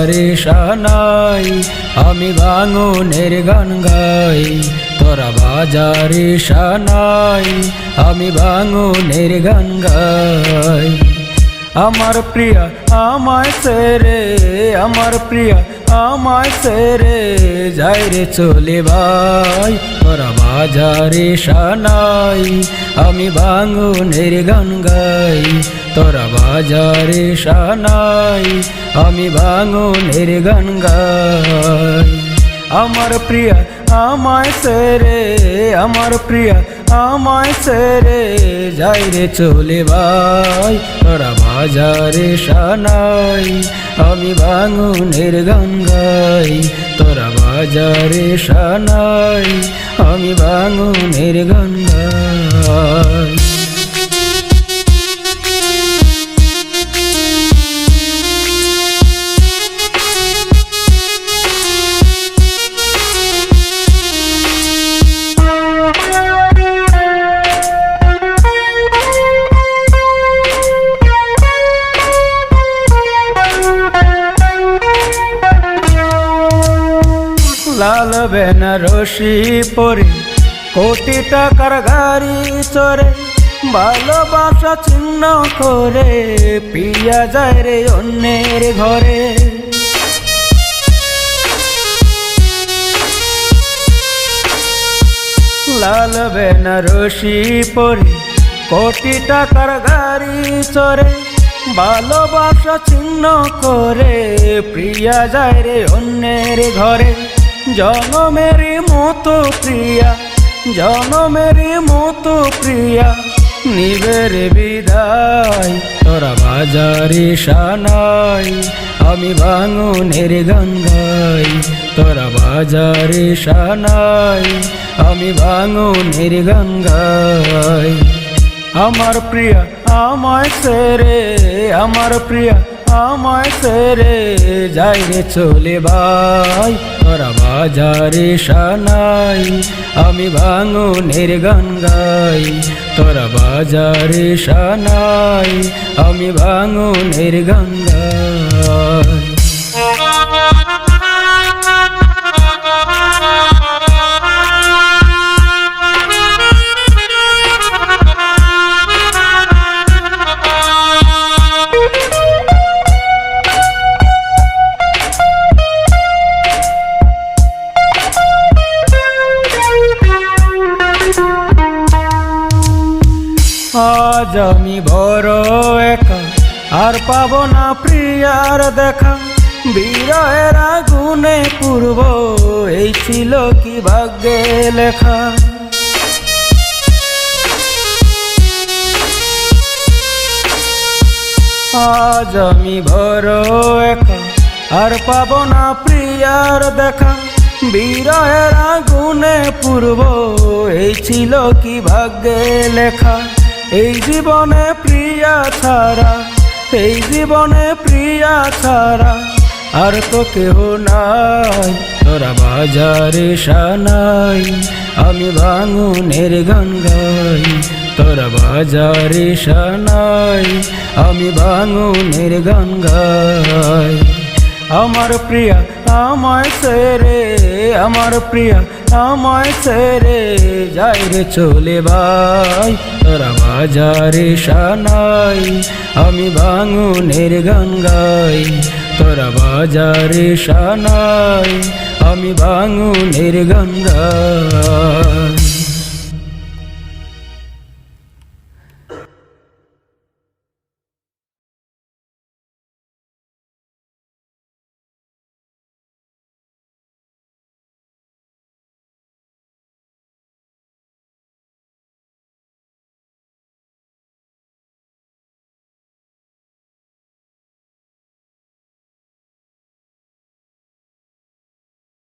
বাজারে সানাই আমি ভাঙনের গান গাই। তোরা বাজারে সানাই আমি ভাঙনের গান গাই। আমার প্রিয়া আমায় ছেড়ে, আমার প্রিয়া আমায় ছেড়ে যাই রে চলে ভাই। তোরা বাজারে সানাই আমি ভাঙনের গান গাই। তোরা বাজারে সানাই আমি ভাঙনের গান গাই। আমার প্রিয়া আমায় ছেড়ে, আমার প্রিয়া আমায় ছেড়ে যাই রে চলে ভাই। তোরা বাজারে সানাই আমি ভাঙনের গান গাই। তোরা বাজারে সানাই আমি ভাঙনের গান গাই। লাল বেনারসি পরে কোটি টাকার গাড়ি চড়ে ভালোবাসা চিহ্ন করে পিয়া যায় রে অন্যের ঘরে। লাল বেনারসি পরে কোটি টাকার গাড়ি চড়ে ভালোবাসা চিহ্ন করে প্রিয়া যায় রে অন্যের ঘরে। জনমের মতো প্রিয়া, জনমের মতো প্রিয়া নিবের বিদায়। তোরা বাজারে সানাই আমি ভাঙনের গান গাই। তোরা বাজারে সানাই আমি ভাঙনের গান গাই। আমার প্রিয়া আমায় ছেড়ে, আমার প্রিয়া আমায় ছেড়ে যাই রে চলে ভাই। তোরা বাজারে সানাই আমি ভাঙনের গান গাই। তোরা বাজারে সানাই আমি ভাঙনের গান গাই। আজ আমি বড় একা আর পাবো না প্রিয়ার দেখা। বিরহের আগুনে পূর্ব এই ছিল কি ভাগ্যে লেখা। আজ আমি বড় একা আর পাবো না প্রিয়ার দেখা। বিরহের আগুনে পূর্ব এই ছিল কি ভাগ্যে লেখা। এই জীবনে প্রিয়া ছাড়া, এই জীবনে প্রিয়া ছাড়া আর তো কেহ নাই। তোরা বাজারে সানাই আমি ভাঙনের গান গাই। তোরা বাজারে সানাই আমি ভাঙনের গান গাই। আমার প্রিয়া আমায় ছেড়ে, আমার প্রিয়া আমায় ছেড়ে যাই রে চলে ভাই। তোরা বাজারে সানাই আমি ভাঙনের গান গাই। তোরা বাজারে সানাই আমি ভাঙনের গান গাই।